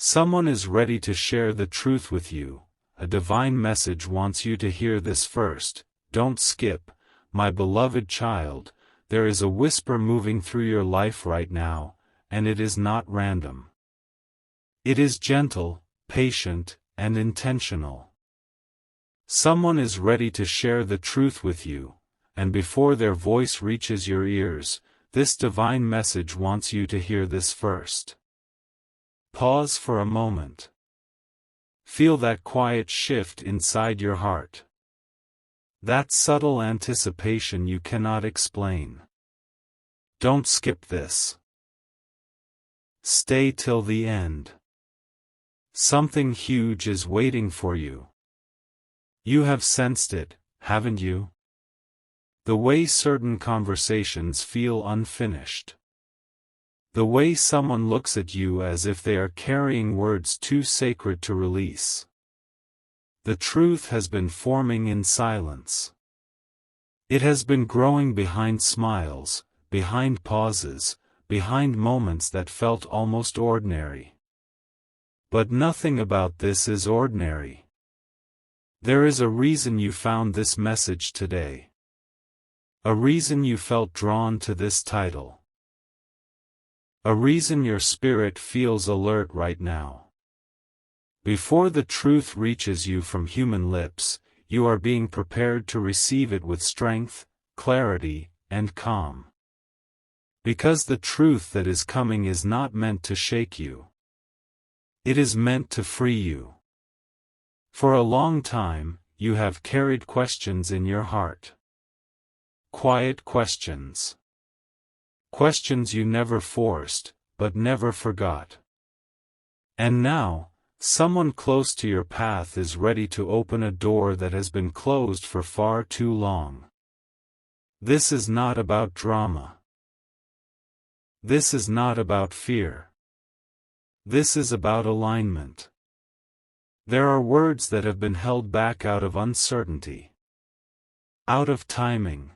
Someone is ready to share the truth with you. A divine message wants you to hear this first. Don't skip, my beloved child. There is a whisper moving through your life right now, and it is not random. It is gentle, patient, and intentional. Someone is ready to share the truth with you, and before their voice reaches your ears, this divine message wants you to hear this first. Pause for a moment. Feel that quiet shift inside your heart. That subtle anticipation you cannot explain. Don't skip this. Stay till the end. Something huge is waiting for you. You have sensed it, haven't you? The way certain conversations feel unfinished. The way someone looks at you as if they are carrying words too sacred to release. The truth has been forming in silence. It has been growing behind smiles, behind pauses, behind moments that felt almost ordinary. But nothing about this is ordinary. There is a reason you found this message today. A reason you felt drawn to this title. A reason your spirit feels alert right now. Before the truth reaches you from human lips, you are being prepared to receive it with strength, clarity, and calm. Because the truth that is coming is not meant to shake you. It is meant to free you. For a long time, you have carried questions in your heart. Quiet questions. Questions you never forced, but never forgot. And now, someone close to your path is ready to open a door that has been closed for far too long. This is not about drama. This is not about fear. This is about alignment. There are words that have been held back out of uncertainty. Out of timing.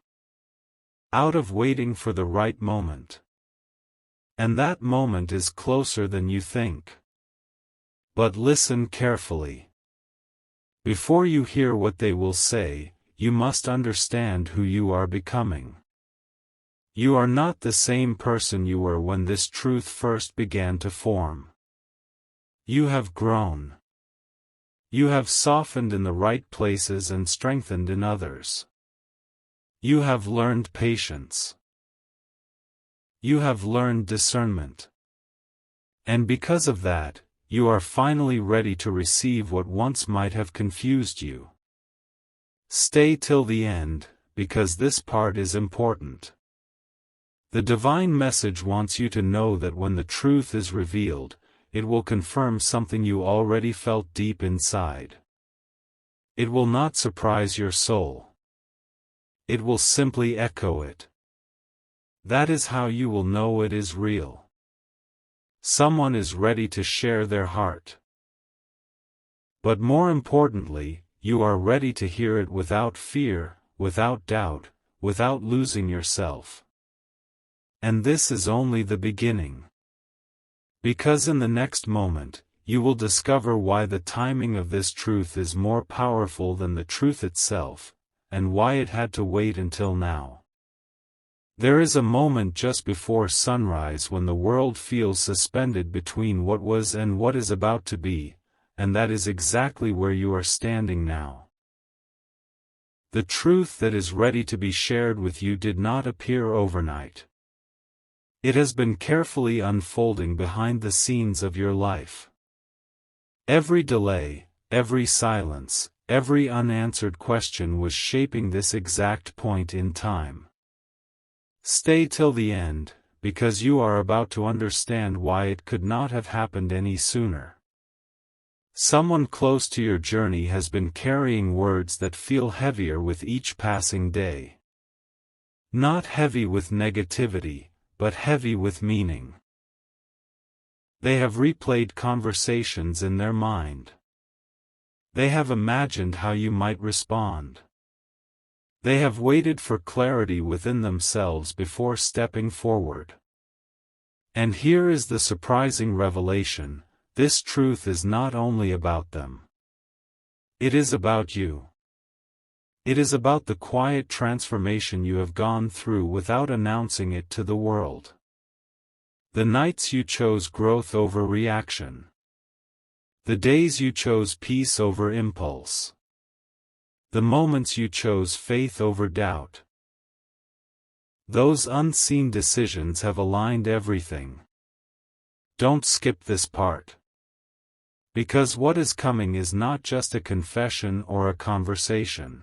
Out of waiting for the right moment. And that moment is closer than you think. But listen carefully. Before you hear what they will say, you must understand who you are becoming. You are not the same person you were when this truth first began to form. You have grown. You have softened in the right places and strengthened in others. You have learned patience. You have learned discernment. And because of that, you are finally ready to receive what once might have confused you. Stay till the end, because this part is important. The divine message wants you to know that when the truth is revealed, it will confirm something you already felt deep inside. It will not surprise your soul. It will simply echo it. That is how you will know it is real. Someone is ready to share their heart. But more importantly, you are ready to hear it without fear, without doubt, without losing yourself. And this is only the beginning. Because in the next moment, you will discover why the timing of this truth is more powerful than the truth itself, and why it had to wait until now. There is a moment just before sunrise when the world feels suspended between what was and what is about to be, and that is exactly where you are standing now. The truth that is ready to be shared with you did not appear overnight. It has been carefully unfolding behind the scenes of your life. Every delay, every silence, every unanswered question was shaping this exact point in time. Stay till the end, because you are about to understand why it could not have happened any sooner. Someone close to your journey has been carrying words that feel heavier with each passing day. Not heavy with negativity, but heavy with meaning. They have replayed conversations in their mind. They have imagined how you might respond. They have waited for clarity within themselves before stepping forward. And here is the surprising revelation: this truth is not only about them. It is about you. It is about the quiet transformation you have gone through without announcing it to the world. The nights you chose growth over reaction. The days you chose peace over impulse. The moments you chose faith over doubt. Those unseen decisions have aligned everything. Don't skip this part. Because what is coming is not just a confession or a conversation.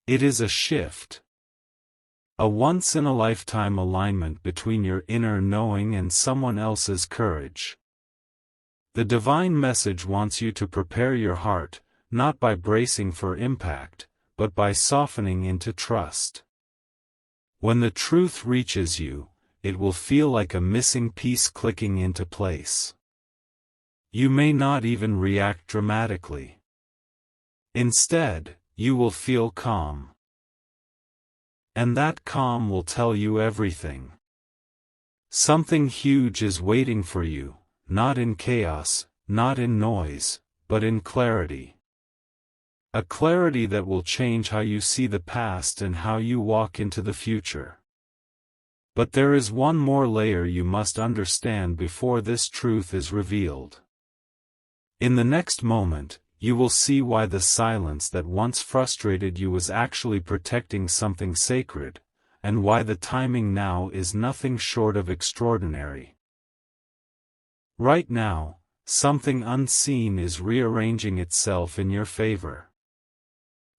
It is a shift. A once-in-a-lifetime alignment between your inner knowing and someone else's courage. The divine message wants you to prepare your heart, not by bracing for impact, but by softening into trust. When the truth reaches you, it will feel like a missing piece clicking into place. You may not even react dramatically. Instead, you will feel calm. And that calm will tell you everything. Something huge is waiting for you, not in chaos, not in noise, but in clarity. A clarity that will change how you see the past and how you walk into the future. But there is one more layer you must understand before this truth is revealed. In the next moment, you will see why the silence that once frustrated you was actually protecting something sacred, and why the timing now is nothing short of extraordinary. Right now, something unseen is rearranging itself in your favor.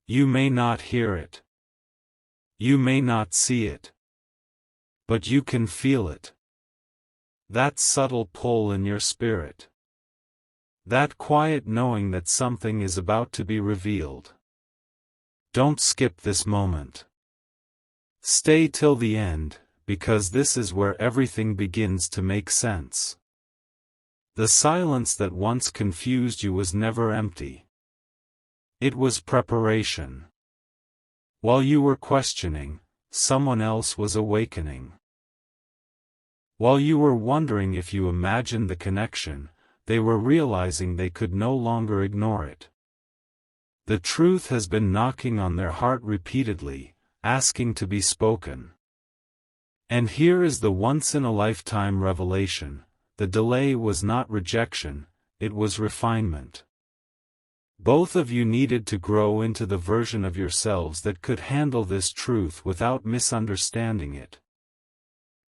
You may not hear it. You may not see it. But you can feel it. That subtle pull in your spirit. That quiet knowing that something is about to be revealed. Don't skip this moment. Stay till the end, because this is where everything begins to make sense. The silence that once confused you was never empty. It was preparation. While you were questioning, someone else was awakening. While you were wondering if you imagined the connection, they were realizing they could no longer ignore it. The truth has been knocking on their heart repeatedly, asking to be spoken. And here is the once-in-a-lifetime revelation: the delay was not rejection, it was refinement. Both of you needed to grow into the version of yourselves that could handle this truth without misunderstanding it.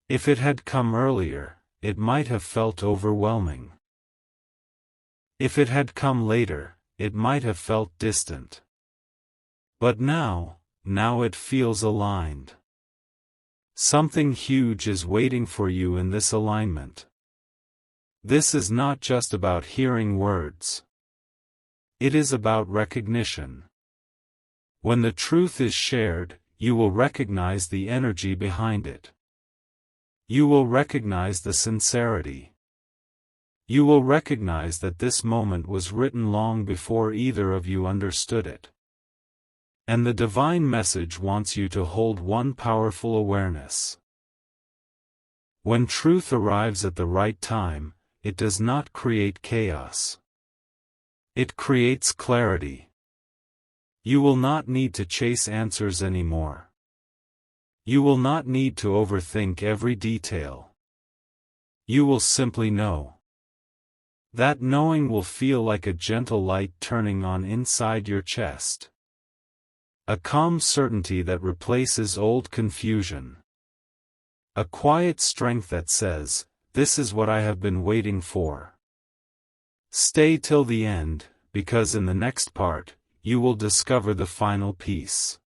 If it had come earlier, it might have felt overwhelming. If it had come later, it might have felt distant. But now it feels aligned. Something huge is waiting for you in this alignment. This is not just about hearing words. It is about recognition. When the truth is shared, you will recognize the energy behind it. You will recognize the sincerity. You will recognize that this moment was written long before either of you understood it. And the divine message wants you to hold one powerful awareness. When truth arrives at the right time, it does not create chaos. It creates clarity. You will not need to chase answers anymore. You will not need to overthink every detail. You will simply know. That knowing will feel like a gentle light turning on inside your chest. A calm certainty that replaces old confusion. A quiet strength that says, "This is what I have been waiting for." Stay till the end, because in the next part, you will discover the final piece.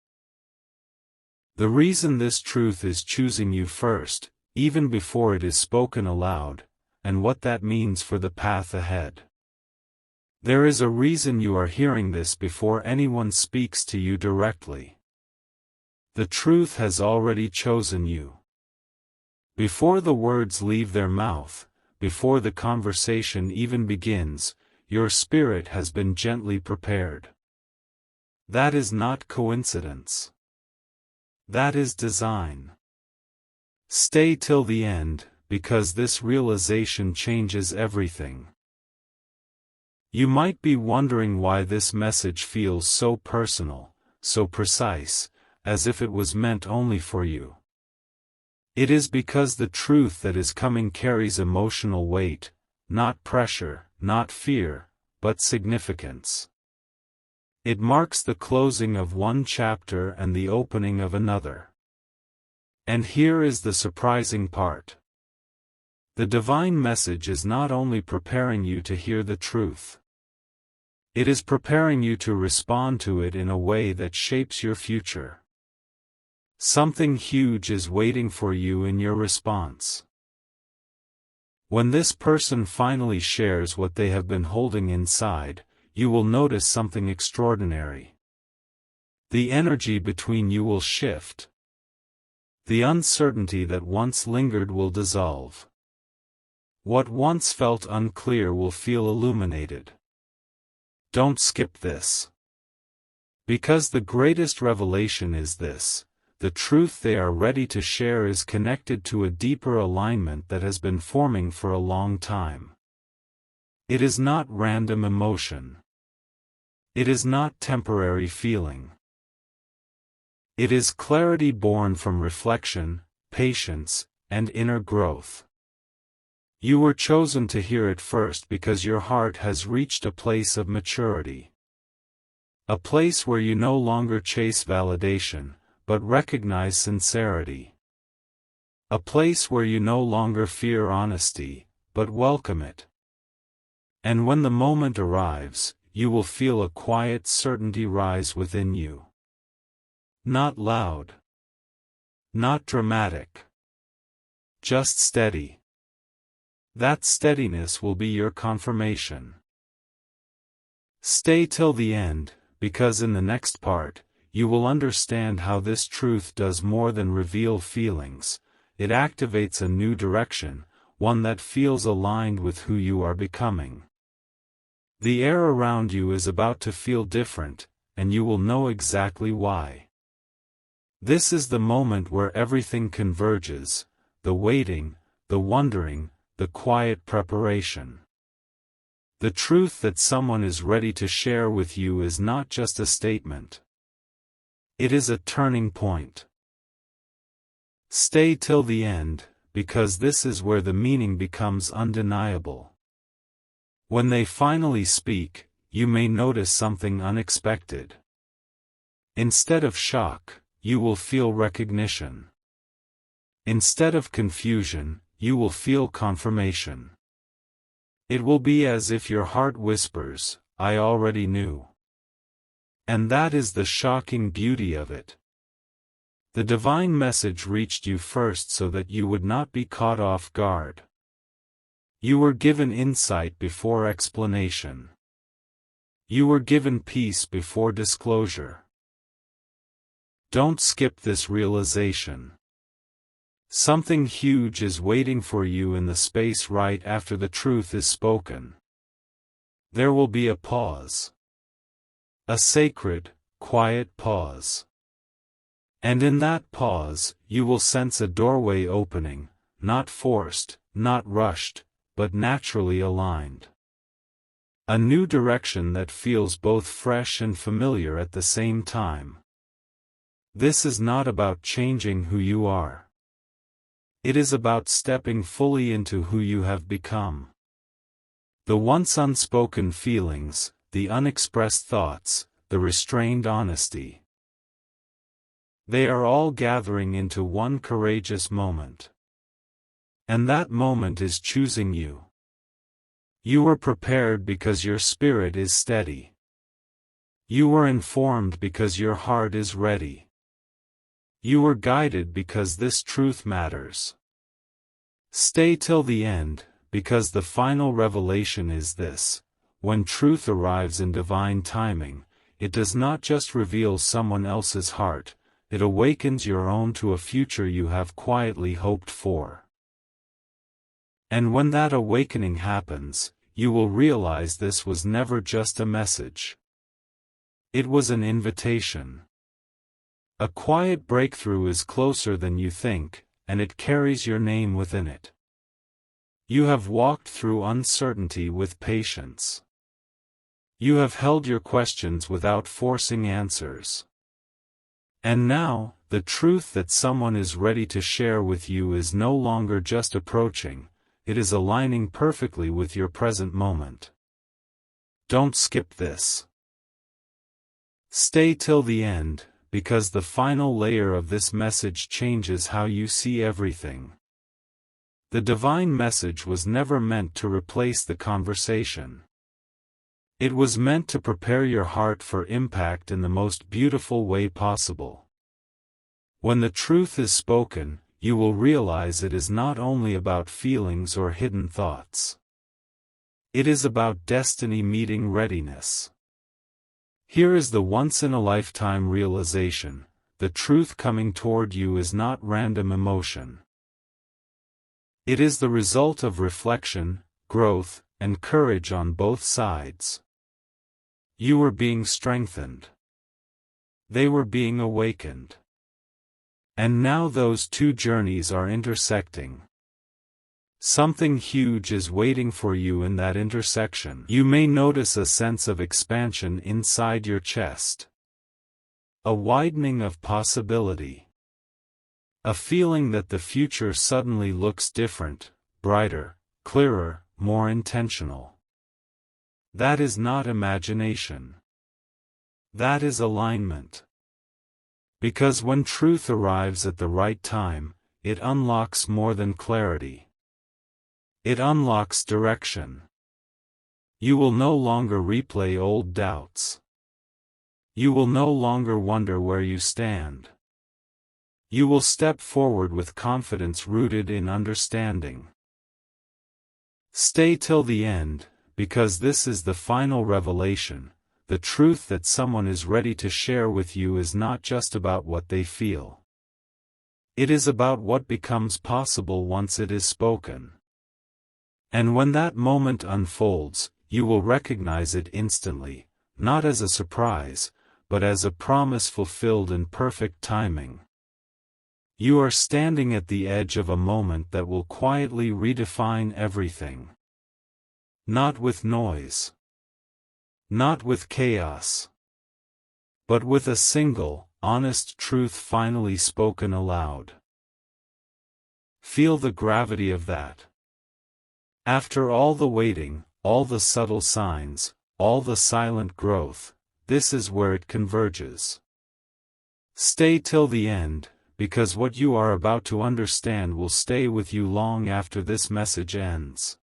The reason this truth is choosing you first, even before it is spoken aloud, and what that means for the path ahead. There is a reason you are hearing this before anyone speaks to you directly. The truth has already chosen you. Before the words leave their mouth, before the conversation even begins, your spirit has been gently prepared. That is not coincidence. That is design. Stay till the end, because this realization changes everything. You might be wondering why this message feels so personal, so precise, as if it was meant only for you. It is because the truth that is coming carries emotional weight, not pressure, not fear, but significance. It marks the closing of one chapter and the opening of another. And here is the surprising part. The divine message is not only preparing you to hear the truth. It is preparing you to respond to it in a way that shapes your future. Something huge is waiting for you in your response. When this person finally shares what they have been holding inside, you will notice something extraordinary. The energy between you will shift. The uncertainty that once lingered will dissolve. What once felt unclear will feel illuminated. Don't skip this. Because the greatest revelation is this: the truth they are ready to share is connected to a deeper alignment that has been forming for a long time. It is not random emotion. It is not temporary feeling. It is clarity born from reflection, patience, and inner growth. You were chosen to hear it first because your heart has reached a place of maturity. A place where you no longer chase validation, but recognize sincerity. A place where you no longer fear honesty, but welcome it. And when the moment arrives, you will feel a quiet certainty rise within you. Not loud. Not dramatic. Just steady. That steadiness will be your confirmation. Stay till the end, because in the next part, you will understand how this truth does more than reveal feelings. It activates a new direction, one that feels aligned with who you are becoming. The air around you is about to feel different, and you will know exactly why. This is the moment where everything converges: the waiting, the wondering, the quiet preparation. The truth that someone is ready to share with you is not just a statement. It is a turning point. Stay till the end, because this is where the meaning becomes undeniable. When they finally speak, you may notice something unexpected. Instead of shock, you will feel recognition. Instead of confusion, you will feel confirmation. It will be as if your heart whispers, "I already knew." And that is the shocking beauty of it. The divine message reached you first so that you would not be caught off guard. You were given insight before explanation. You were given peace before disclosure. Don't skip this realization. Something huge is waiting for you in the space right after the truth is spoken. There will be a pause. A sacred, quiet pause. And in that pause, you will sense a doorway opening, not forced, not rushed, but naturally aligned. A new direction that feels both fresh and familiar at the same time. This is not about changing who you are. It is about stepping fully into who you have become. The once unspoken feelings, the unexpressed thoughts, the restrained honesty. They are all gathering into one courageous moment. And that moment is choosing you. You were prepared because your spirit is steady. You were informed because your heart is ready. You were guided because this truth matters. Stay till the end, because the final revelation is this: when truth arrives in divine timing, it does not just reveal someone else's heart, it awakens your own to a future you have quietly hoped for. And when that awakening happens, you will realize this was never just a message. It was an invitation. A quiet breakthrough is closer than you think, and it carries your name within it. You have walked through uncertainty with patience. You have held your questions without forcing answers. And now, the truth that someone is ready to share with you is no longer just approaching, it is aligning perfectly with your present moment. Don't skip this. Stay till the end, because the final layer of this message changes how you see everything. The divine message was never meant to replace the conversation. It was meant to prepare your heart for impact in the most beautiful way possible. When the truth is spoken, you will realize it is not only about feelings or hidden thoughts. It is about destiny meeting readiness. Here is the once-in-a-lifetime realization: the truth coming toward you is not random emotion. It is the result of reflection, growth, and courage on both sides. You were being strengthened. They were being awakened. And now those two journeys are intersecting. Something huge is waiting for you in that intersection. You may notice a sense of expansion inside your chest. A widening of possibility. A feeling that the future suddenly looks different, brighter, clearer, more intentional. That is not imagination. That is alignment. Because when truth arrives at the right time, it unlocks more than clarity. It unlocks direction. You will no longer replay old doubts. You will no longer wonder where you stand. You will step forward with confidence rooted in understanding. Stay till the end, because this is the final revelation. The truth that someone is ready to share with you is not just about what they feel. It is about what becomes possible once it is spoken. And when that moment unfolds, you will recognize it instantly, not as a surprise, but as a promise fulfilled in perfect timing. You are standing at the edge of a moment that will quietly redefine everything. Not with noise. Not with chaos. But with a single, honest truth finally spoken aloud. Feel the gravity of that. After all the waiting, all the subtle signs, all the silent growth, this is where it converges. Stay till the end, because what you are about to understand will stay with you long after this message ends.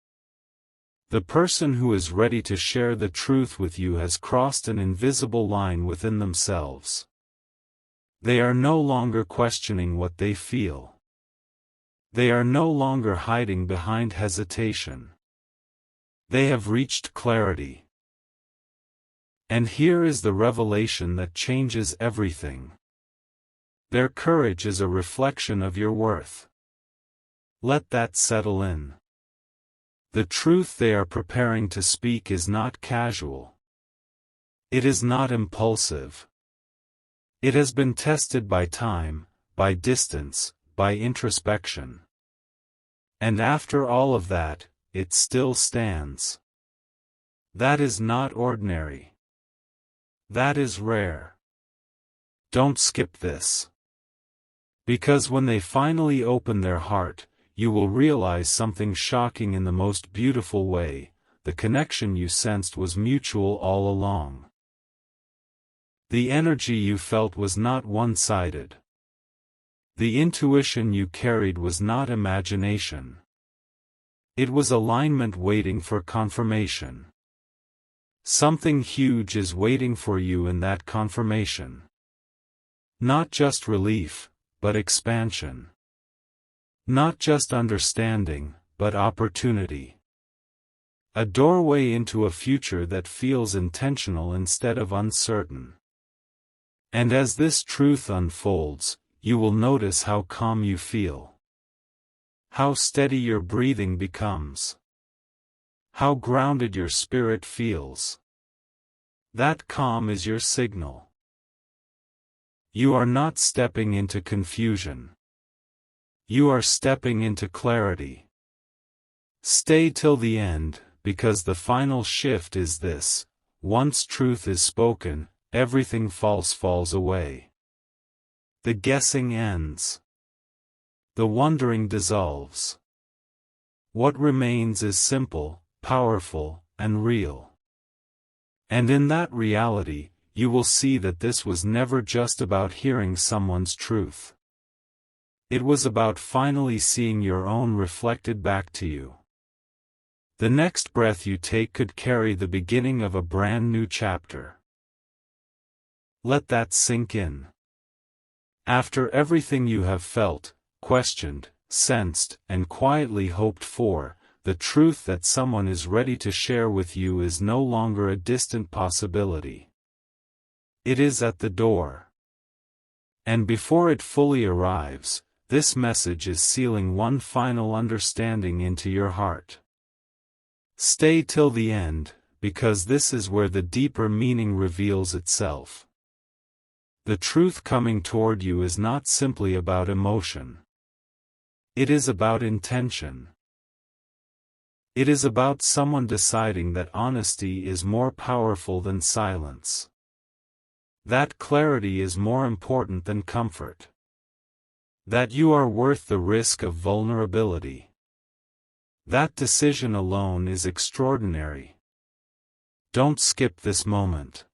The person who is ready to share the truth with you has crossed an invisible line within themselves. They are no longer questioning what they feel. They are no longer hiding behind hesitation. They have reached clarity. And here is the revelation that changes everything. Their courage is a reflection of your worth. Let that settle in. The truth they are preparing to speak is not casual. It is not impulsive. It has been tested by time, by distance, by introspection. And after all of that, it still stands. That is not ordinary. That is rare. Don't skip this. Because when they finally open their heart, you will realize something shocking in the most beautiful way: the connection you sensed was mutual all along. The energy you felt was not one-sided. The intuition you carried was not imagination. It was alignment waiting for confirmation. Something huge is waiting for you in that confirmation. Not just relief, but expansion. Not just understanding, but opportunity. A doorway into a future that feels intentional instead of uncertain. And as this truth unfolds, you will notice how calm you feel. How steady your breathing becomes. How grounded your spirit feels. That calm is your signal. You are not stepping into confusion. You are stepping into clarity. Stay till the end, because the final shift is this: once truth is spoken, everything false falls away. The guessing ends. The wondering dissolves. What remains is simple, powerful, and real. And in that reality, you will see that this was never just about hearing someone's truth. It was about finally seeing your own reflected back to you. The next breath you take could carry the beginning of a brand new chapter. Let that sink in. After everything you have felt, questioned, sensed, and quietly hoped for, the truth that someone is ready to share with you is no longer a distant possibility. It is at the door. And before it fully arrives, this message is sealing one final understanding into your heart. Stay till the end, because this is where the deeper meaning reveals itself. The truth coming toward you is not simply about emotion. It is about intention. It is about someone deciding that honesty is more powerful than silence. That clarity is more important than comfort. That you are worth the risk of vulnerability. That decision alone is extraordinary. Don't skip this moment.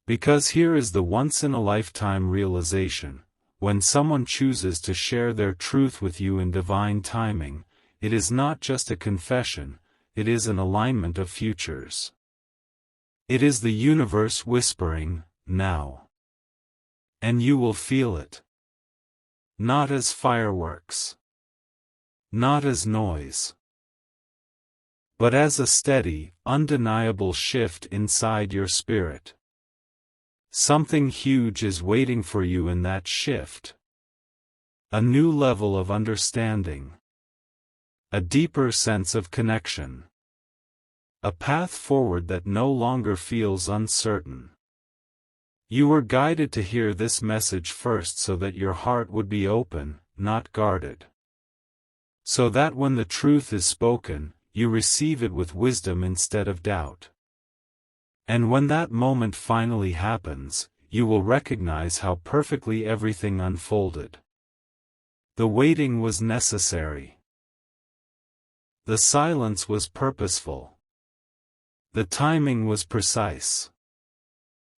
Because here is the once-in-a-lifetime realization: when someone chooses to share their truth with you in divine timing, it is not just a confession, it is an alignment of futures. It is the universe whispering, "Now." And you will feel it. Not as fireworks. Not as noise. But as a steady, undeniable shift inside your spirit. Something huge is waiting for you in that shift. A new level of understanding. A deeper sense of connection. A path forward that no longer feels uncertain. You were guided to hear this message first so that your heart would be open, not guarded. So that when the truth is spoken, you receive it with wisdom instead of doubt. And when that moment finally happens, you will recognize how perfectly everything unfolded. The waiting was necessary. The silence was purposeful. The timing was precise.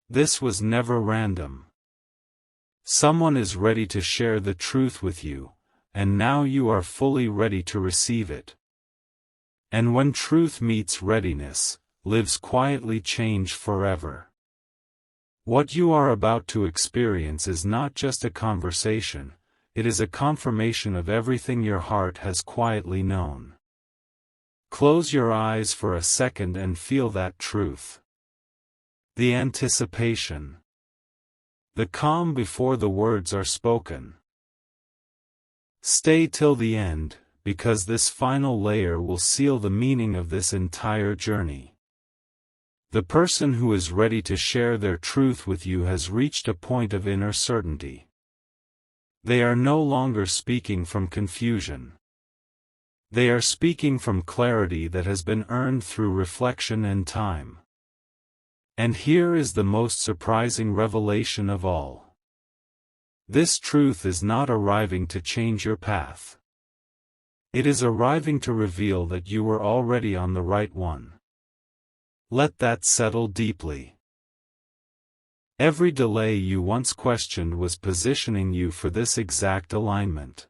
This was never random. Someone is ready to share the truth with you, and now you are fully ready to receive it. And when truth meets readiness, lives quietly change forever. What you are about to experience is not just a conversation, it is a confirmation of everything your heart has quietly known. Close your eyes for a second and feel that truth. The anticipation. The calm before the words are spoken. Stay till the end, because this final layer will seal the meaning of this entire journey. The person who is ready to share their truth with you has reached a point of inner certainty. They are no longer speaking from confusion. They are speaking from clarity that has been earned through reflection and time. And here is the most surprising revelation of all. This truth is not arriving to change your path. It is arriving to reveal that you were already on the right one. Let that settle deeply. Every delay you once questioned was positioning you for this exact alignment.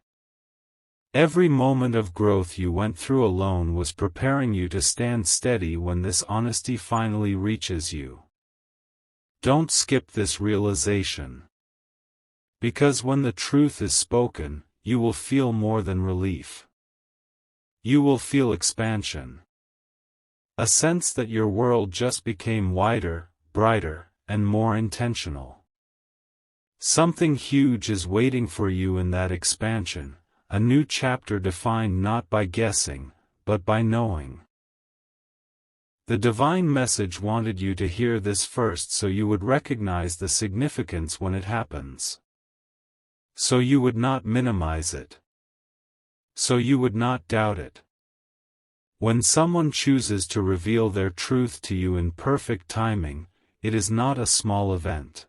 Every moment of growth you went through alone was preparing you to stand steady when this honesty finally reaches you. Don't skip this realization. Because when the truth is spoken, you will feel more than relief. You will feel expansion. A sense that your world just became wider, brighter, and more intentional. Something huge is waiting for you in that expansion, a new chapter defined not by guessing, but by knowing. The divine message wanted you to hear this first so you would recognize the significance when it happens. So you would not minimize it. So you would not doubt it. When someone chooses to reveal their truth to you in perfect timing, it is not a small event.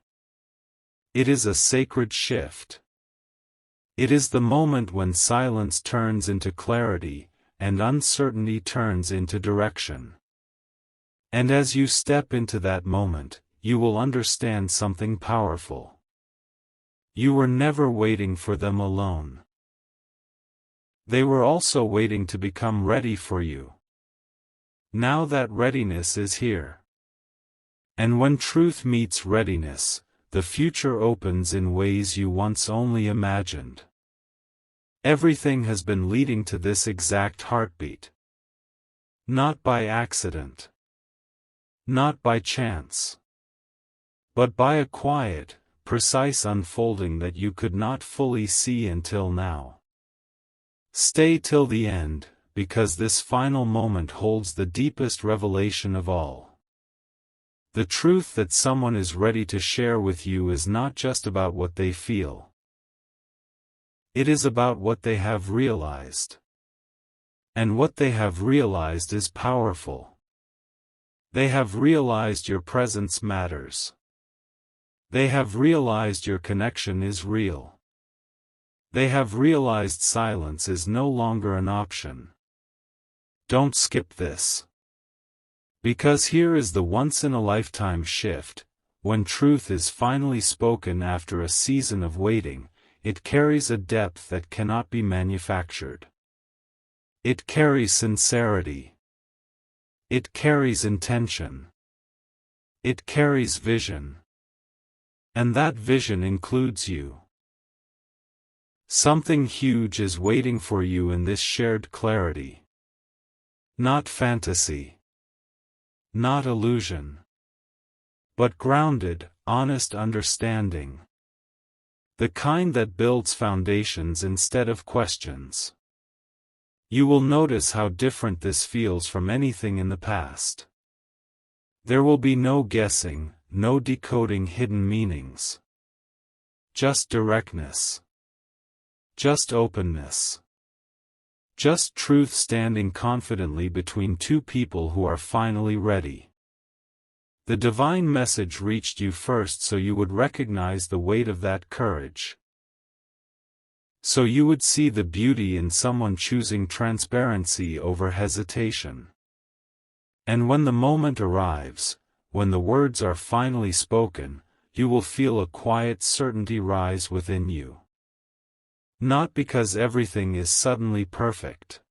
It is a sacred shift. It is the moment when silence turns into clarity, and uncertainty turns into direction. And as you step into that moment, you will understand something powerful. You were never waiting for them alone. They were also waiting to become ready for you. Now that readiness is here. And when truth meets readiness, the future opens in ways you once only imagined. Everything has been leading to this exact heartbeat. Not by accident. Not by chance. But by a quiet, precise unfolding that you could not fully see until now. Stay till the end, because this final moment holds the deepest revelation of all. The truth that someone is ready to share with you is not just about what they feel. It is about what they have realized. And what they have realized is powerful. They have realized your presence matters. They have realized your connection is real. They have realized silence is no longer an option. Don't skip this. Because here is the once-in-a-lifetime shift. When truth is finally spoken after a season of waiting, it carries a depth that cannot be manufactured. It carries sincerity. It carries intention. It carries vision. And that vision includes you. Something huge is waiting for you in this shared clarity. Not fantasy. Not illusion. But grounded, honest understanding. The kind that builds foundations instead of questions. You will notice how different this feels from anything in the past. There will be no guessing, no decoding hidden meanings. Just directness. Just openness. Just truth standing confidently between two people who are finally ready. The divine message reached you first so you would recognize the weight of that courage. So you would see the beauty in someone choosing transparency over hesitation. And when the moment arrives, when the words are finally spoken, you will feel a quiet certainty rise within you. Not because everything is suddenly perfect,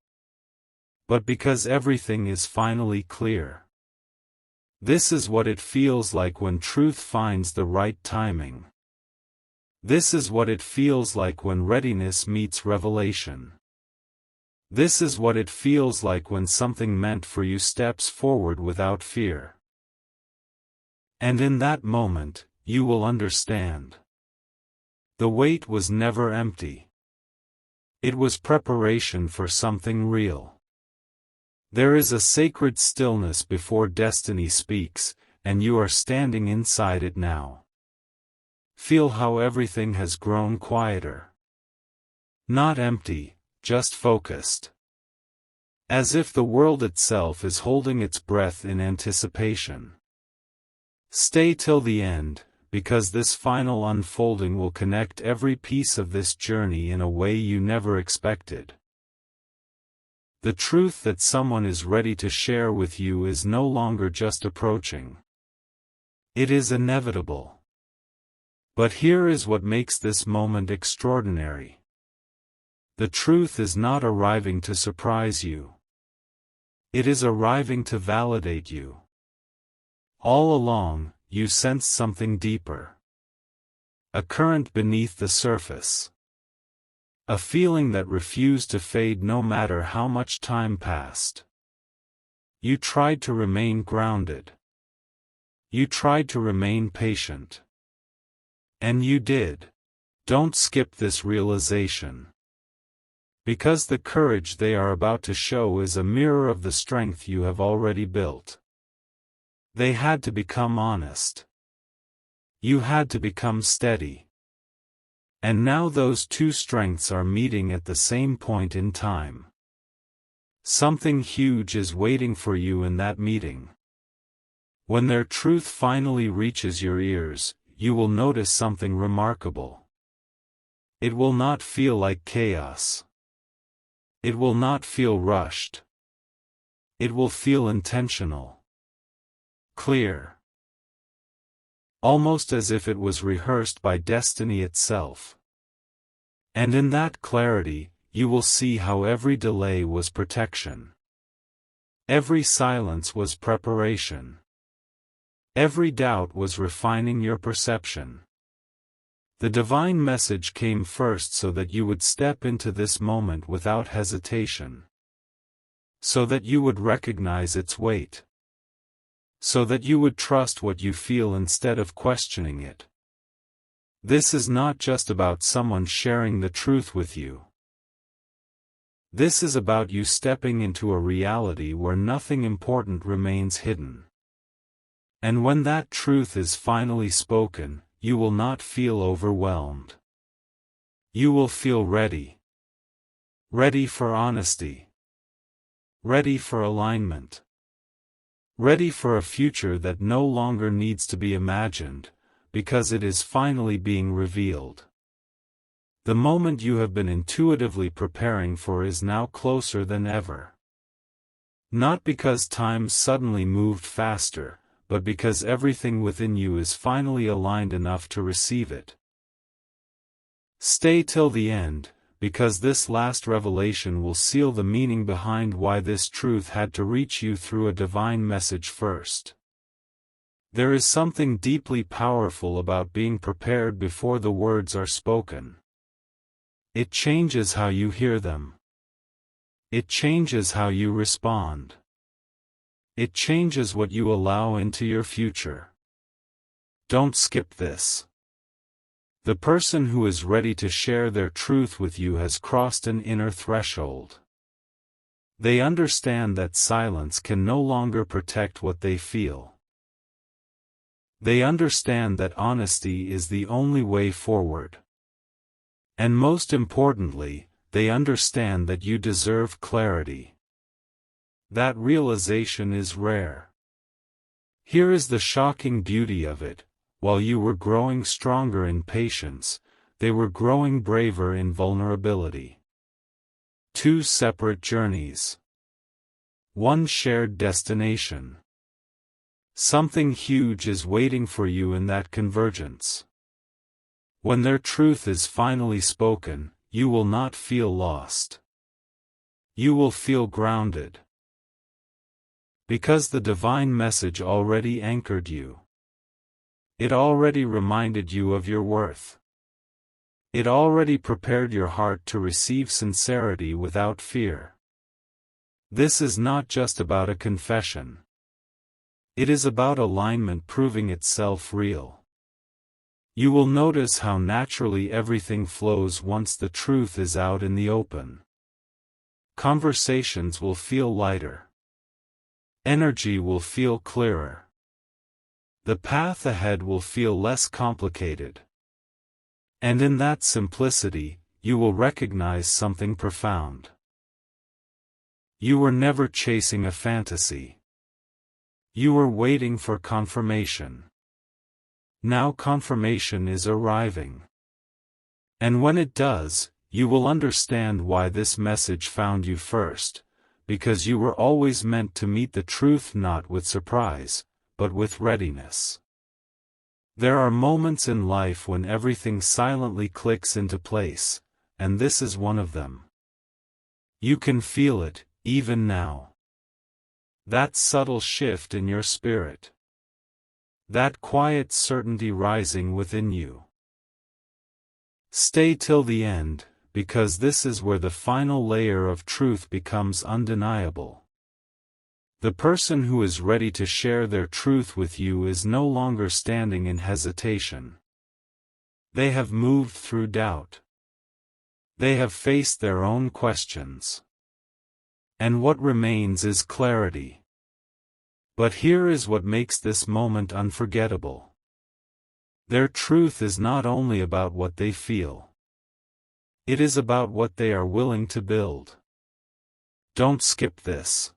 but because everything is finally clear. This is what it feels like when truth finds the right timing. This is what it feels like when readiness meets revelation. This is what it feels like when something meant for you steps forward without fear. And in that moment, you will understand. The wait was never empty. It was preparation for something real. There is a sacred stillness before destiny speaks, and you are standing inside it now. Feel how everything has grown quieter. Not empty, just focused. As if the world itself is holding its breath in anticipation. Stay till the end, because this final unfolding will connect every piece of this journey in a way you never expected. The truth that someone is ready to share with you is no longer just approaching. It is inevitable. But here is what makes this moment extraordinary. The truth is not arriving to surprise you. It is arriving to validate you. All along, you sensed something deeper. A current beneath the surface. A feeling that refused to fade no matter how much time passed. You tried to remain grounded. You tried to remain patient. And you did. Don't skip this realization. Because the courage they are about to show is a mirror of the strength you have already built. They had to become honest. You had to become steady. And now those two strengths are meeting at the same point in time. Something huge is waiting for you in that meeting. When their truth finally reaches your ears, you will notice something remarkable. It will not feel like chaos. It will not feel rushed. It will feel intentional. Clear. Almost as if it was rehearsed by destiny itself. And in that clarity, you will see how every delay was protection. Every silence was preparation. Every doubt was refining your perception. The divine message came first so that you would step into this moment without hesitation. So that you would recognize its weight. So that you would trust what you feel instead of questioning it. This is not just about someone sharing the truth with you. This is about you stepping into a reality where nothing important remains hidden. And when that truth is finally spoken, you will not feel overwhelmed. You will feel ready. Ready for honesty. Ready for alignment. Ready for a future that no longer needs to be imagined, because it is finally being revealed. The moment you have been intuitively preparing for is now closer than ever. Not because time suddenly moved faster, but because everything within you is finally aligned enough to receive it. Stay till the end, because this last revelation will seal the meaning behind why this truth had to reach you through a divine message first. There is something deeply powerful about being prepared before the words are spoken. It changes how you hear them. It changes how you respond. It changes what you allow into your future. Don't skip this. The person who is ready to share their truth with you has crossed an inner threshold. They understand that silence can no longer protect what they feel. They understand that honesty is the only way forward. And most importantly, they understand that you deserve clarity. That realization is rare. Here is the shocking beauty of it: while you were growing stronger in patience, they were growing braver in vulnerability. Two separate journeys. One shared destination. Something huge is waiting for you in that convergence. When their truth is finally spoken, you will not feel lost. You will feel grounded. Because the divine message already anchored you. It already reminded you of your worth. It already prepared your heart to receive sincerity without fear. This is not just about a confession. It is about alignment proving itself real. You will notice how naturally everything flows once the truth is out in the open. Conversations will feel lighter. Energy will feel clearer. The path ahead will feel less complicated. And in that simplicity, you will recognize something profound. You were never chasing a fantasy. You were waiting for confirmation. Now confirmation is arriving. And when it does, you will understand why this message found you first. Because you were always meant to meet the truth not with surprise, but with readiness. There are moments in life when everything silently clicks into place, and this is one of them. You can feel it, even now. That subtle shift in your spirit. That quiet certainty rising within you. Stay till the end, because this is where the final layer of truth becomes undeniable. The person who is ready to share their truth with you is no longer standing in hesitation. They have moved through doubt. They have faced their own questions. And what remains is clarity. But here is what makes this moment unforgettable. Their truth is not only about what they feel. It is about what they are willing to build. Don't skip this.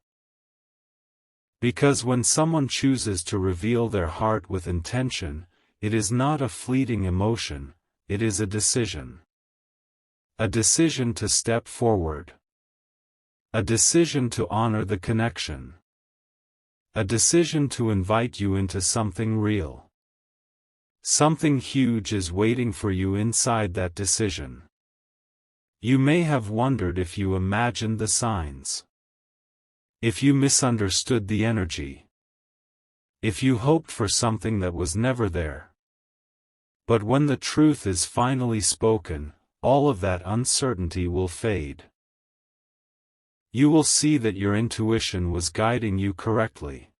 Because when someone chooses to reveal their heart with intention, it is not a fleeting emotion, it is a decision. A decision to step forward. A decision to honor the connection. A decision to invite you into something real. Something huge is waiting for you inside that decision. You may have wondered if you imagined the signs. If you misunderstood the energy. If you hoped for something that was never there. But when the truth is finally spoken, all of that uncertainty will fade. You will see that your intuition was guiding you correctly.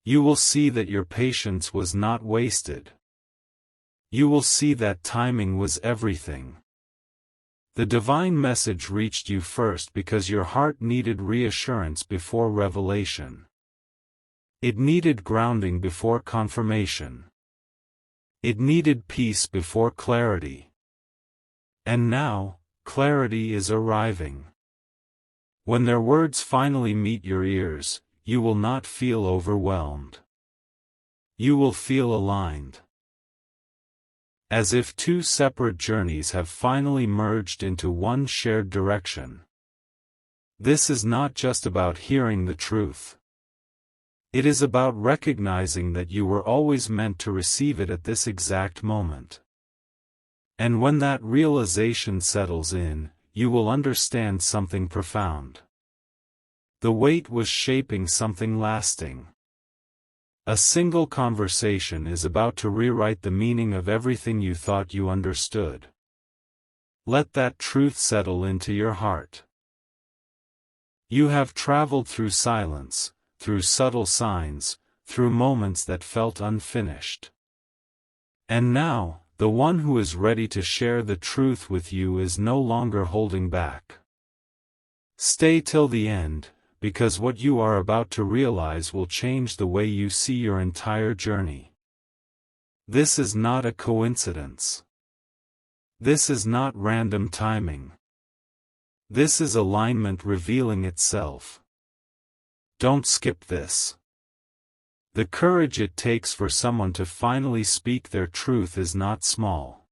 You will see that your patience was not wasted. You will see that timing was everything. The divine message reached you first because your heart needed reassurance before revelation. It needed grounding before confirmation. It needed peace before clarity. And now, clarity is arriving. When their words finally meet your ears, you will not feel overwhelmed. You will feel aligned. As if two separate journeys have finally merged into one shared direction. This is not just about hearing the truth. It is about recognizing that you were always meant to receive it at this exact moment. And when that realization settles in, you will understand something profound. The weight was shaping something lasting. A single conversation is about to rewrite the meaning of everything you thought you understood. Let that truth settle into your heart. You have traveled through silence, through subtle signs, through moments that felt unfinished. And now, the one who is ready to share the truth with you is no longer holding back. Stay till the end, because what you are about to realize will change the way you see your entire journey. This is not a coincidence. This is not random timing. This is alignment revealing itself. Don't skip this. The courage it takes for someone to finally speak their truth is not small.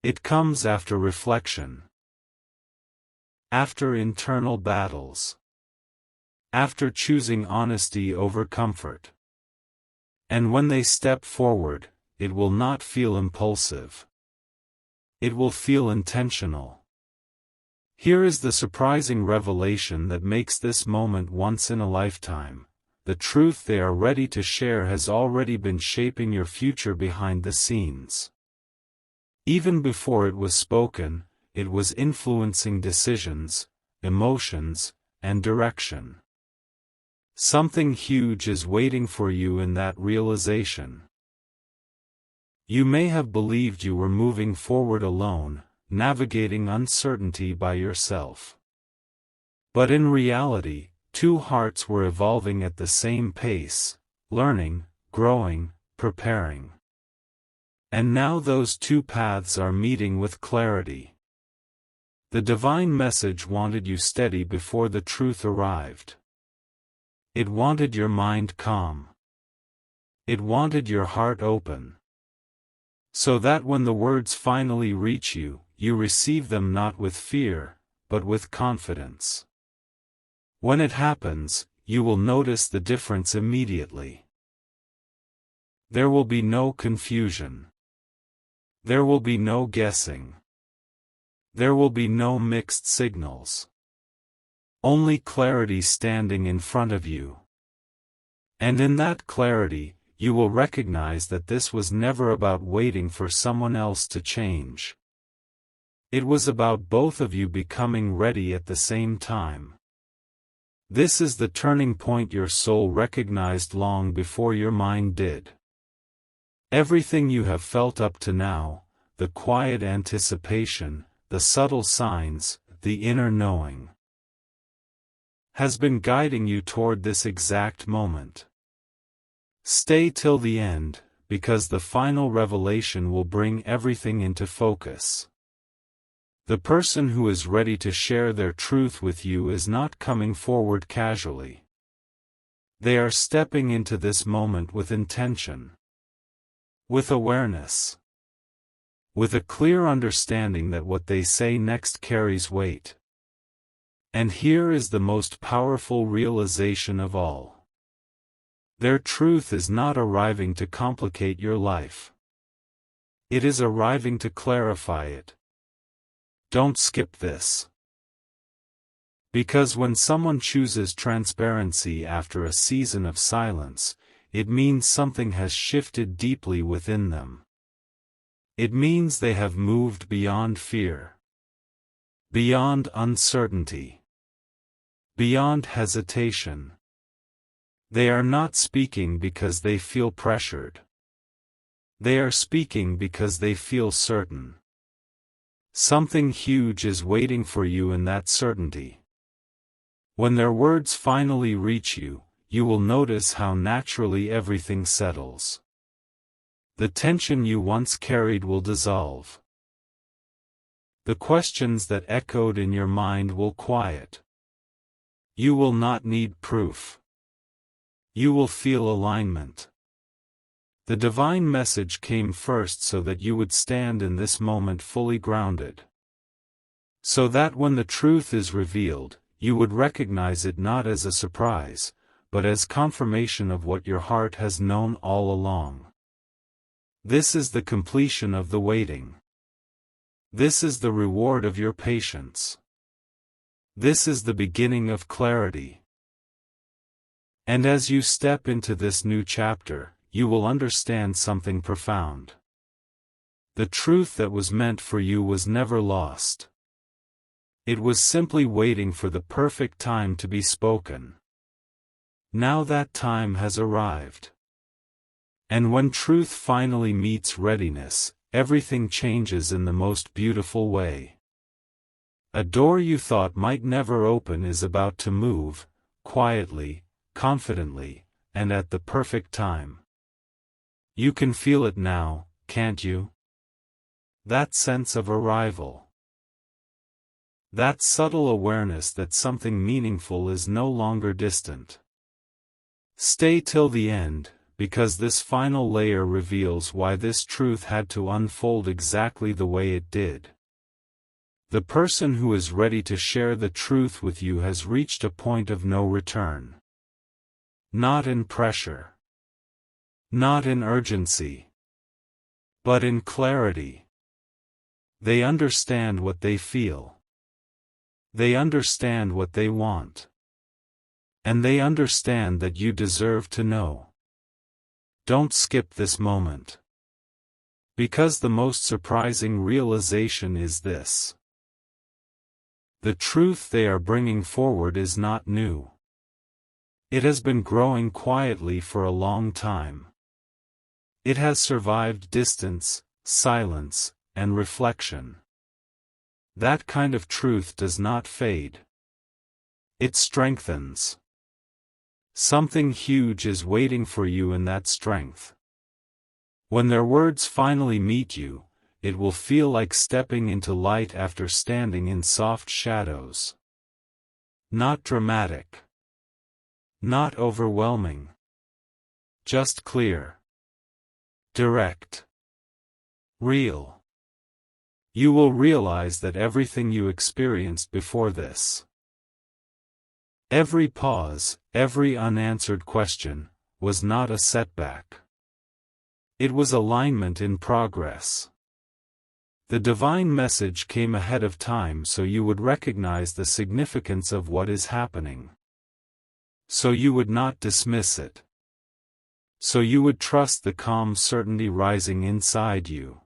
It comes after reflection. After internal battles. After choosing honesty over comfort. And when they step forward, it will not feel impulsive. It will feel intentional. Here is the surprising revelation that makes this moment once in a lifetime. The truth they are ready to share has already been shaping your future behind the scenes. Even before it was spoken, it was influencing decisions, emotions, and direction. Something huge is waiting for you in that realization. You may have believed you were moving forward alone, navigating uncertainty by yourself. But in reality, two hearts were evolving at the same pace, learning, growing, preparing. And now those two paths are meeting with clarity. The divine message wanted you steady before the truth arrived. It wanted your mind calm. It wanted your heart open. So that when the words finally reach you, you receive them not with fear, but with confidence. When it happens, you will notice the difference immediately. There will be no confusion. There will be no guessing. There will be no mixed signals. Only clarity standing in front of you. And in that clarity, you will recognize that this was never about waiting for someone else to change. It was about both of you becoming ready at the same time. This is the turning point your soul recognized long before your mind did. Everything you have felt up to now, the quiet anticipation, the subtle signs, the inner knowing, has been guiding you toward this exact moment. Stay till the end, because the final revelation will bring everything into focus. The person who is ready to share their truth with you is not coming forward casually. They are stepping into this moment with intention, with awareness, with a clear understanding that what they say next carries weight. And here is the most powerful realization of all. Their truth is not arriving to complicate your life. It is arriving to clarify it. Don't skip this. Because when someone chooses transparency after a season of silence, it means something has shifted deeply within them. It means they have moved beyond fear, beyond uncertainty, beyond hesitation. They are not speaking because they feel pressured. They are speaking because they feel certain. Something huge is waiting for you in that certainty. When their words finally reach you, you will notice how naturally everything settles. The tension you once carried will dissolve. The questions that echoed in your mind will quiet. You will not need proof. You will feel alignment. The divine message came first so that you would stand in this moment fully grounded. So that when the truth is revealed, you would recognize it not as a surprise, but as confirmation of what your heart has known all along. This is the completion of the waiting. This is the reward of your patience. This is the beginning of clarity. And as you step into this new chapter, you will understand something profound. The truth that was meant for you was never lost. It was simply waiting for the perfect time to be spoken. Now that time has arrived. And when truth finally meets readiness, everything changes in the most beautiful way. A door you thought might never open is about to move, quietly, confidently, and at the perfect time. You can feel it now, can't you? That sense of arrival. That subtle awareness that something meaningful is no longer distant. Stay till the end, because this final layer reveals why this truth had to unfold exactly the way it did. The person who is ready to share the truth with you has reached a point of no return. Not in pressure. Not in urgency. But in clarity. They understand what they feel. They understand what they want. And they understand that you deserve to know. Don't skip this moment. Because the most surprising realization is this. The truth they are bringing forward is not new. It has been growing quietly for a long time. It has survived distance, silence, and reflection. That kind of truth does not fade. It strengthens. Something huge is waiting for you in that strength. When their words finally meet you, it will feel like stepping into light after standing in soft shadows. Not dramatic. Not overwhelming. Just clear. Direct. Real. You will realize that everything you experienced before this, every pause, every unanswered question, was not a setback. It was alignment in progress. The divine message came ahead of time so you would recognize the significance of what is happening. So you would not dismiss it. So you would trust the calm certainty rising inside you.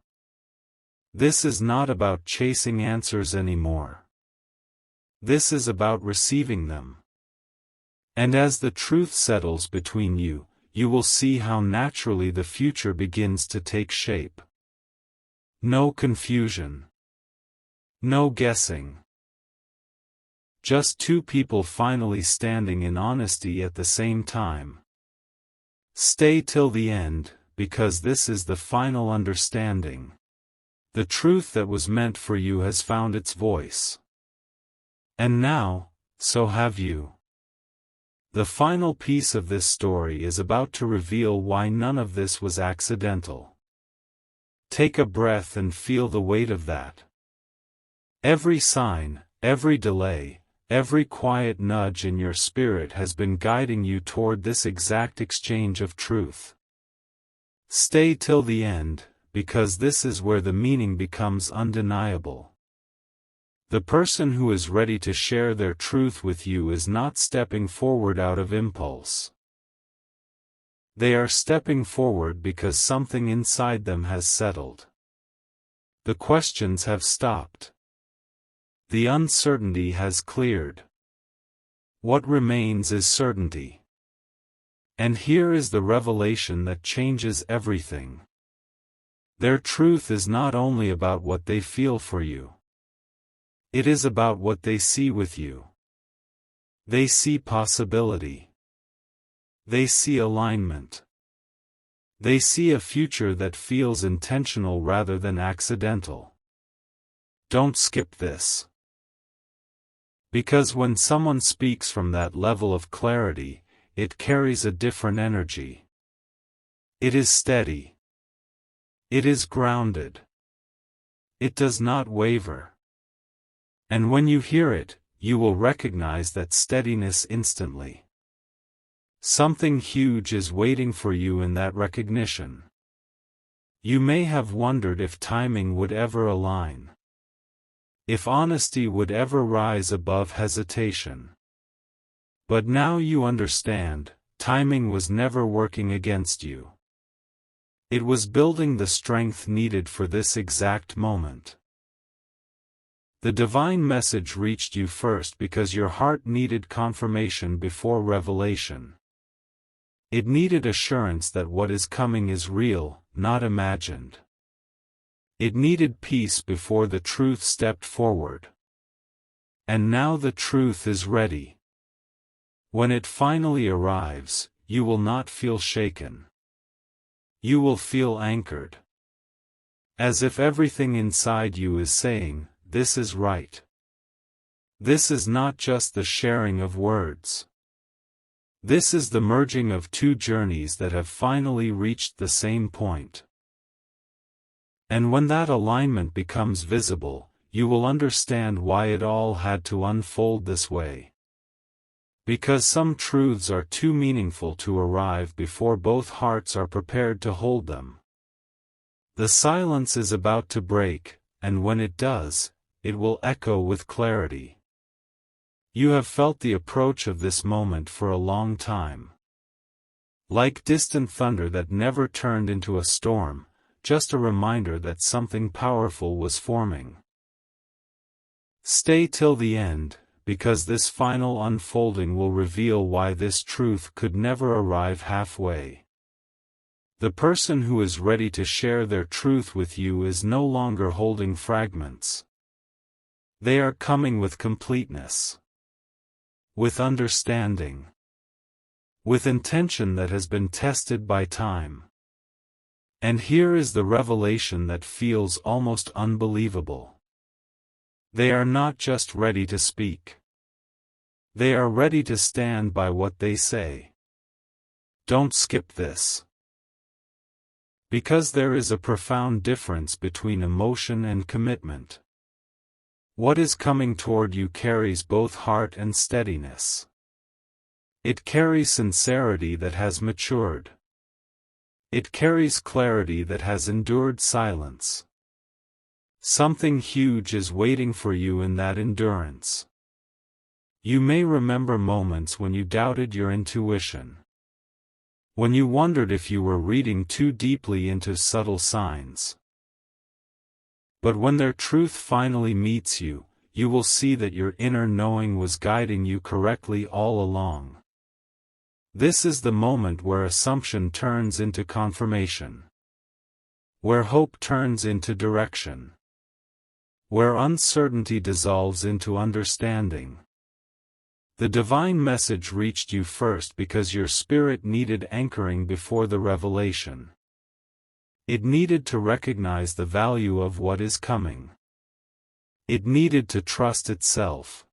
This is not about chasing answers anymore. This is about receiving them. And as the truth settles between you, you will see how naturally the future begins to take shape. No confusion. No guessing. Just two people finally standing in honesty at the same time. Stay till the end, because this is the final understanding. The truth that was meant for you has found its voice. And now, so have you. The final piece of this story is about to reveal why none of this was accidental. Take a breath and feel the weight of that. Every sign, every delay, every quiet nudge in your spirit has been guiding you toward this exact exchange of truth. Stay till the end, because this is where the meaning becomes undeniable. The person who is ready to share their truth with you is not stepping forward out of impulse. They are stepping forward because something inside them has settled. The questions have stopped. The uncertainty has cleared. What remains is certainty. And here is the revelation that changes everything. Their truth is not only about what they feel for you. It is about what they see with you. They see possibility. They see alignment. They see a future that feels intentional rather than accidental. Don't skip this. Because when someone speaks from that level of clarity, it carries a different energy. It is steady. It is grounded. It does not waver. And when you hear it, you will recognize that steadiness instantly. Something huge is waiting for you in that recognition. You may have wondered if timing would ever align. If honesty would ever rise above hesitation. But now you understand, timing was never working against you. It was building the strength needed for this exact moment. The divine message reached you first because your heart needed confirmation before revelation. It needed assurance that what is coming is real, not imagined. It needed peace before the truth stepped forward. And now the truth is ready. When it finally arrives, you will not feel shaken. You will feel anchored. As if everything inside you is saying, "This is right." This is not just the sharing of words. This is the merging of two journeys that have finally reached the same point. And when that alignment becomes visible, you will understand why it all had to unfold this way. Because some truths are too meaningful to arrive before both hearts are prepared to hold them. The silence is about to break, and when it does, it will echo with clarity. You have felt the approach of this moment for a long time. Like distant thunder that never turned into a storm, just a reminder that something powerful was forming. Stay till the end, because this final unfolding will reveal why this truth could never arrive halfway. The person who is ready to share their truth with you is no longer holding fragments. They are coming with completeness. With understanding. With intention that has been tested by time. And here is the revelation that feels almost unbelievable. They are not just ready to speak. They are ready to stand by what they say. Don't skip this. Because there is a profound difference between emotion and commitment. What is coming toward you carries both heart and steadiness. It carries sincerity that has matured. It carries clarity that has endured silence. Something huge is waiting for you in that endurance. You may remember moments when you doubted your intuition. When you wondered if you were reading too deeply into subtle signs. But when their truth finally meets you, you will see that your inner knowing was guiding you correctly all along. This is the moment where assumption turns into confirmation. Where hope turns into direction. Where uncertainty dissolves into understanding. The divine message reached you first because your spirit needed anchoring before the revelation. It needed to recognize the value of what is coming. It needed to trust itself.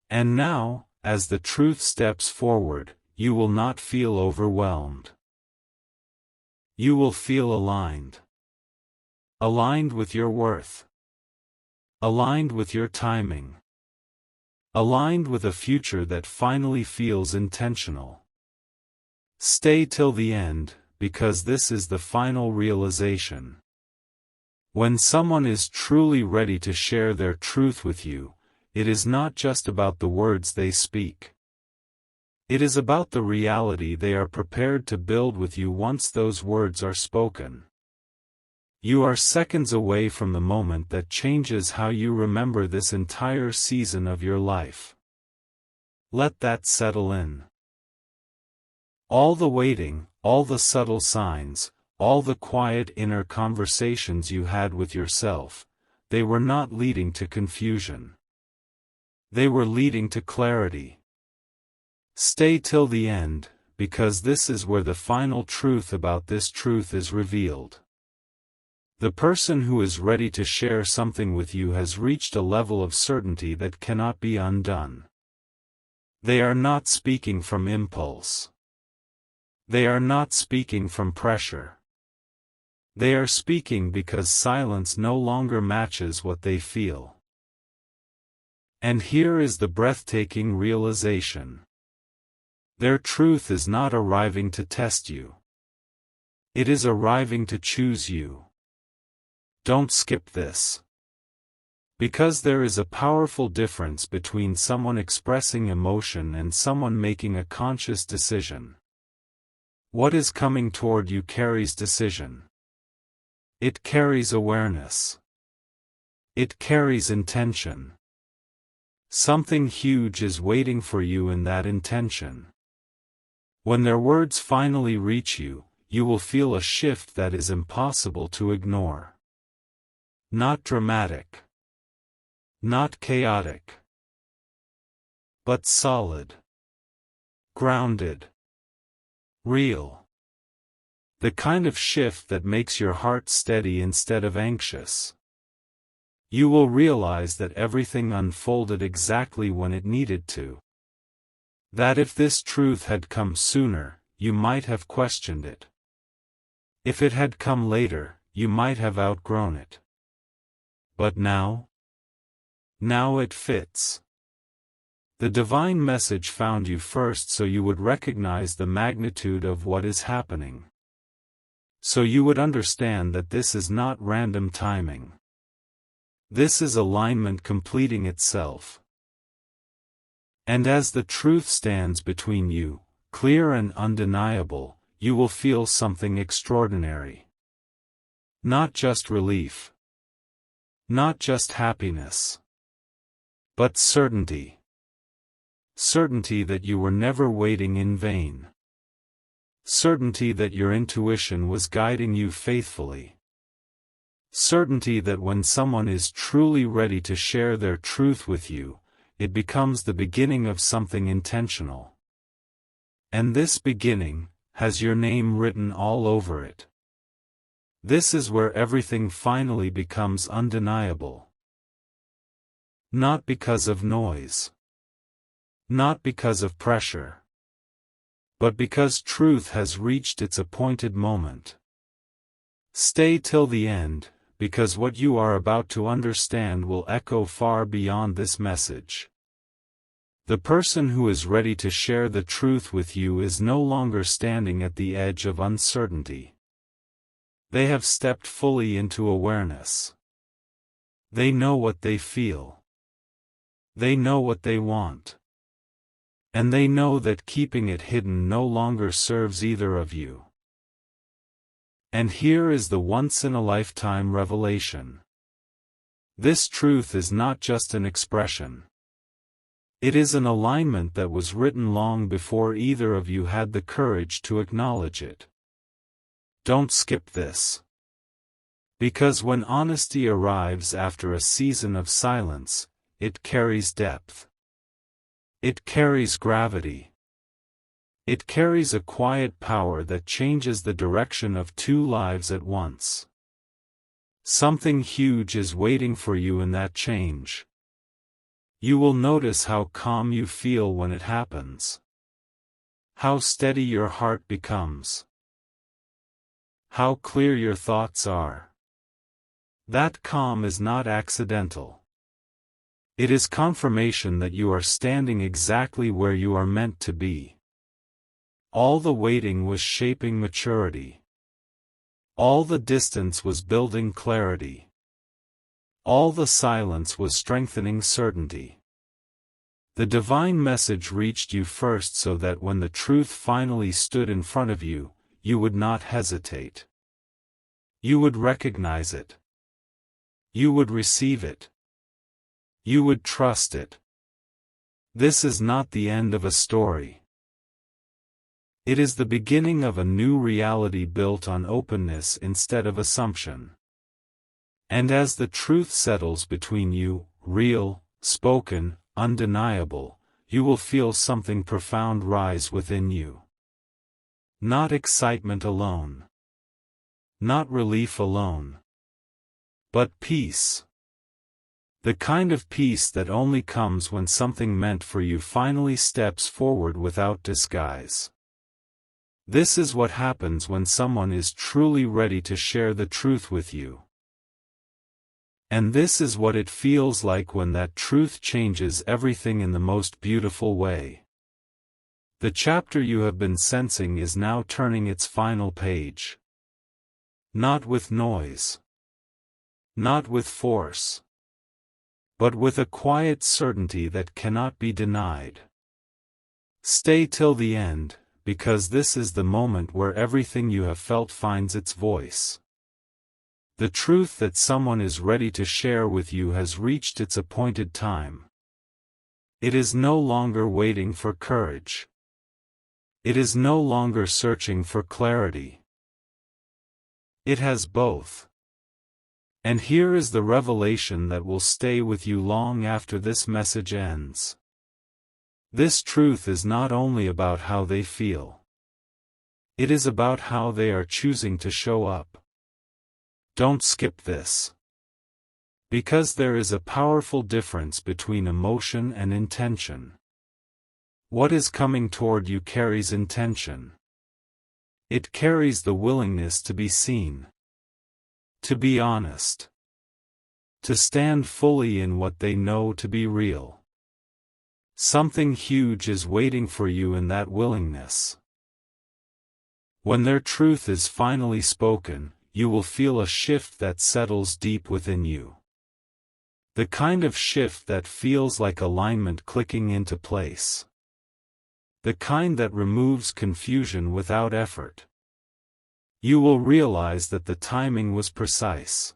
And now, as the truth steps forward, you will not feel overwhelmed. You will feel aligned. Aligned with your worth. Aligned with your timing. Aligned with a future that finally feels intentional. Stay till the end, because this is the final realization. When someone is truly ready to share their truth with you, it is not just about the words they speak. It is about the reality they are prepared to build with you once those words are spoken. You are seconds away from the moment that changes how you remember this entire season of your life. Let that settle in. All the waiting, all the subtle signs, all the quiet inner conversations you had with yourself, they were not leading to confusion. They were leading to clarity. Stay till the end, because this is where the final truth about this truth is revealed. The person who is ready to share something with you has reached a level of certainty that cannot be undone. They are not speaking from impulse. They are not speaking from pressure. They are speaking because silence no longer matches what they feel. And here is the breathtaking realization. Their truth is not arriving to test you. It is arriving to choose you. Don't skip this. Because there is a powerful difference between someone expressing emotion and someone making a conscious decision. What is coming toward you carries decision. It carries awareness. It carries intention. Something huge is waiting for you in that intention. When their words finally reach you, you will feel a shift that is impossible to ignore. Not dramatic. Not chaotic. But solid. Grounded. Real. The kind of shift that makes your heart steady instead of anxious. You will realize that everything unfolded exactly when it needed to. That if this truth had come sooner, you might have questioned it. If it had come later, you might have outgrown it. But now? Now it fits. The divine message found you first so you would recognize the magnitude of what is happening. So you would understand that this is not random timing. This is alignment completing itself. And as the truth stands between you, clear and undeniable, you will feel something extraordinary. Not just relief. Not just happiness. But certainty. Certainty that you were never waiting in vain. Certainty that your intuition was guiding you faithfully. Certainty that when someone is truly ready to share their truth with you, it becomes the beginning of something intentional. And this beginning has your name written all over it. This is where everything finally becomes undeniable. Not because of noise. Not because of pressure. But because truth has reached its appointed moment. Stay till the end, because what you are about to understand will echo far beyond this message. The person who is ready to share the truth with you is no longer standing at the edge of uncertainty. They have stepped fully into awareness. They know what they feel. They know what they want. And they know that keeping it hidden no longer serves either of you. And here is the once-in-a-lifetime revelation. This truth is not just an expression. It is an alignment that was written long before either of you had the courage to acknowledge it. Don't skip this. Because when honesty arrives after a season of silence, it carries depth. It carries gravity. It carries a quiet power that changes the direction of two lives at once. Something huge is waiting for you in that change. You will notice how calm you feel when it happens. How steady your heart becomes. How clear your thoughts are. That calm is not accidental. It is confirmation that you are standing exactly where you are meant to be. All the waiting was shaping maturity. All the distance was building clarity. All the silence was strengthening certainty. The divine message reached you first so that when the truth finally stood in front of you, you would not hesitate. You would recognize it. You would receive it. You would trust it. This is not the end of a story. It is the beginning of a new reality built on openness instead of assumption. And as the truth settles between you, real, spoken, undeniable, you will feel something profound rise within you. Not excitement alone. Not relief alone. But peace. The kind of peace that only comes when something meant for you finally steps forward without disguise. This is what happens when someone is truly ready to share the truth with you. And this is what it feels like when that truth changes everything in the most beautiful way. The chapter you have been sensing is now turning its final page. Not with noise. Not with force. But with a quiet certainty that cannot be denied. Stay till the end, because this is the moment where everything you have felt finds its voice. The truth that someone is ready to share with you has reached its appointed time. It is no longer waiting for courage. It is no longer searching for clarity. It has both. And here is the revelation that will stay with you long after this message ends. This truth is not only about how they feel. It is about how they are choosing to show up. Don't skip this. Because there is a powerful difference between emotion and intention. What is coming toward you carries intention. It carries the willingness to be seen. To be honest. To stand fully in what they know to be real. Something huge is waiting for you in that willingness. When their truth is finally spoken, you will feel a shift that settles deep within you. The kind of shift that feels like alignment clicking into place. The kind that removes confusion without effort. You will realize that the timing was precise.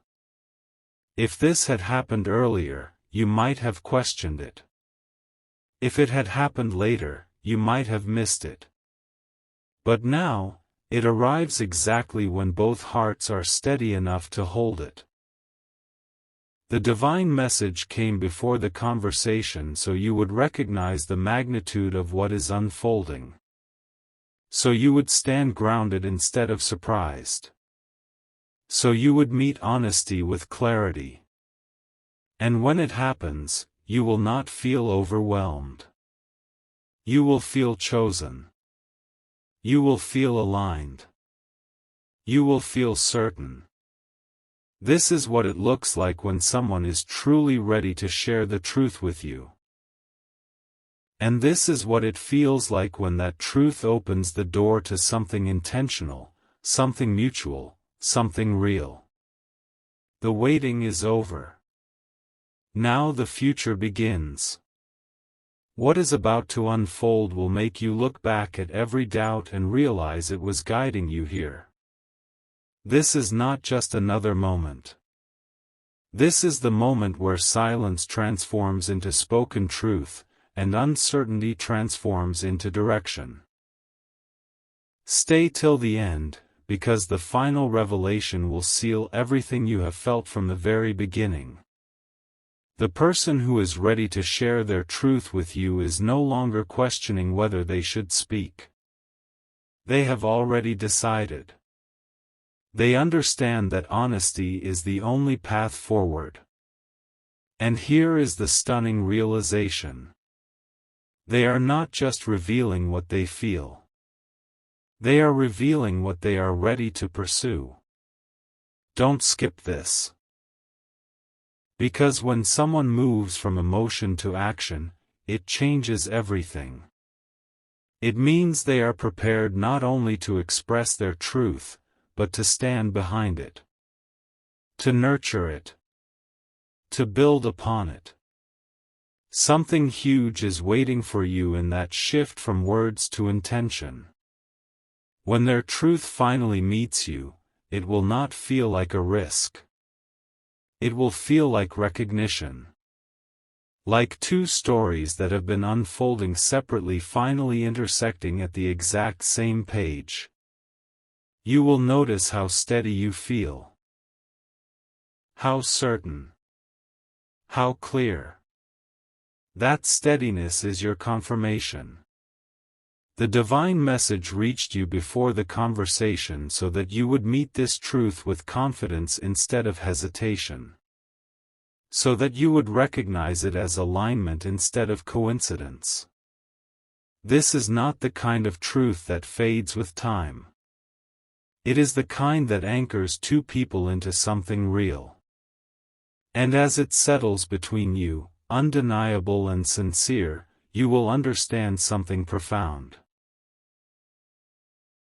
If this had happened earlier, you might have questioned it. If it had happened later, you might have missed it. But now, it arrives exactly when both hearts are steady enough to hold it. The divine message came before the conversation so you would recognize the magnitude of what is unfolding. So you would stand grounded instead of surprised. So you would meet honesty with clarity. And when it happens, you will not feel overwhelmed. You will feel chosen. You will feel aligned. You will feel certain. This is what it looks like when someone is truly ready to share the truth with you. And this is what it feels like when that truth opens the door to something intentional, something mutual, something real. The waiting is over. Now the future begins. What is about to unfold will make you look back at every doubt and realize it was guiding you here. This is not just another moment. This is the moment where silence transforms into spoken truth, and uncertainty transforms into direction. Stay till the end, because the final revelation will seal everything you have felt from the very beginning. The person who is ready to share their truth with you is no longer questioning whether they should speak. They have already decided. They understand that honesty is the only path forward. And here is the stunning realization. They are not just revealing what they feel. They are revealing what they are ready to pursue. Don't skip this. Because when someone moves from emotion to action, it changes everything. It means they are prepared not only to express their truth, but to stand behind it. To nurture it. To build upon it. Something huge is waiting for you in that shift from words to intention. When their truth finally meets you, it will not feel like a risk. It will feel like recognition. Like two stories that have been unfolding separately finally intersecting at the exact same page. You will notice how steady you feel. How certain. How clear. That steadiness is your confirmation. The divine message reached you before the conversation so that you would meet this truth with confidence instead of hesitation. So that you would recognize it as alignment instead of coincidence. This is not the kind of truth that fades with time. It is the kind that anchors two people into something real. And as it settles between you, undeniable and sincere, you will understand something profound.